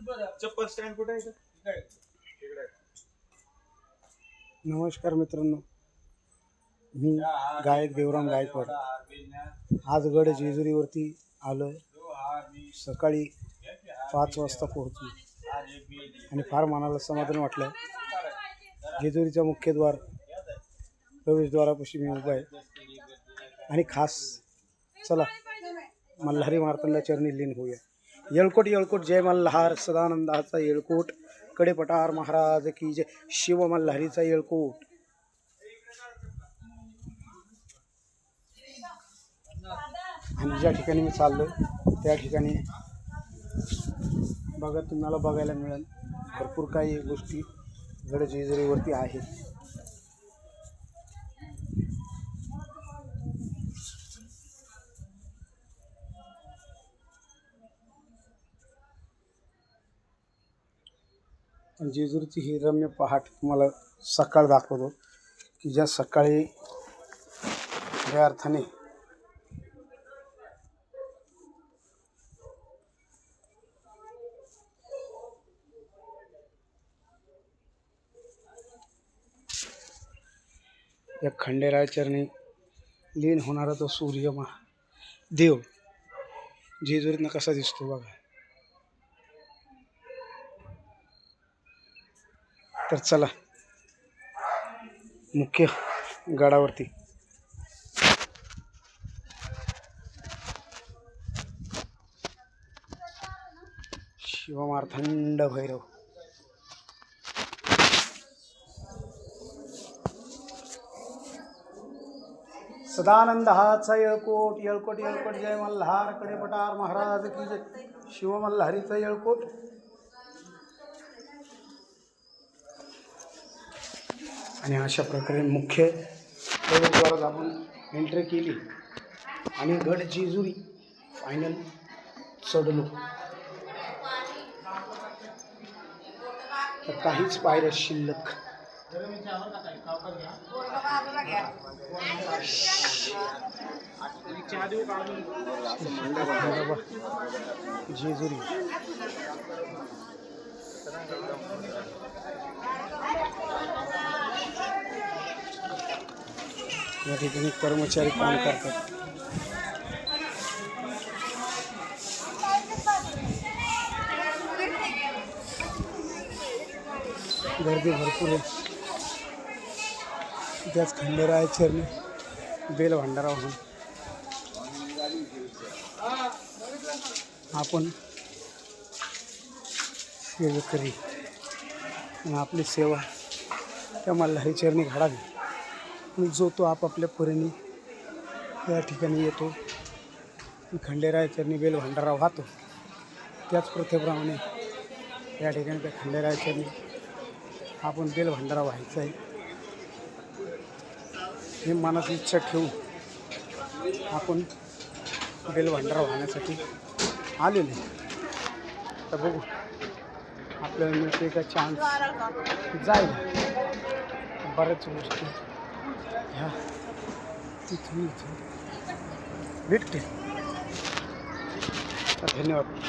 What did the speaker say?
चप्पल स्टँड कुठे आहे? नमस्कार मित्रांनो, मी गायक देवराम गायकवाड आज गड जेजुरीवरती आलो आहे। सकाळी 5 वाजता पोहोचलो आणि फार मनाला समाधान वाटलं। जेजुरीचा मुख्यद्वार प्रवेशद्वारापाशी मी उभा आहे आणि खास चला मल्हारी मार्तंड चरणी लीन होऊया। येळकोट येळकोट जय मल्हार, सदानंदाचा येळकोट, कडेपटार महाराज की जय, शिव मल्हारीचा येळकोट। आणि ज्या ठिकाणी मी चाललो त्या ठिकाणी बघा तुम्हाला बघायला मिळेल भरपूर काही गोष्टी गड जेजुरीवरती आहेत। जेजुरीची ही रम्य पहाट तुम्हाला सकाळ दाखवतो की ज्या सकाळी या अर्थाने या खंडेराय चरणी लीन होणारा तो सूर्य देव जेजुरीतनं कसा दिसतो बघा। तर चला मुख्य गडावरती। शिवमार्तंड भैरव सदानंद हाचा येळकोट, येळकोट येळकोट जय मल्हार, कडेपटार महाराज की जय, शिव मल्हारीचा येळकोट। आणि अशा प्रकारे मुख्य प्रवेशद्वारात आपण एंट्री केली आणि गड जेजुरी फायनल चढलो। तर काहीच पायऱ्या शिल्लक। जेजुरी या ठिकाणी कर्मचारी काम करतात। गर्दी भरपूर आहे। त्याच खंडेराय चरणी बेल भंडारा होऊन आपण सेवेकरी आणि आपली सेवा त्या मल्हारी चरणी घडावी। आणि जो तो आपापल्या परीने या ठिकाणी येतो, खंडेराय चरणी बेल भंडारा वाहतो। त्याच प्रथेप्रमाणे या ठिकाणी त्या खंडेराय चरणी आपण बेल भंडारा व्हायचा आहे हे मनात इच्छा ठेवून आपण बेल भंडारा वाहण्यासाठी आलेले। तर बघू आपल्याला मिळते का चान्स जायला। बऱ्याच गोष्टी ह्या तिथून भेटते। धन्यवाद।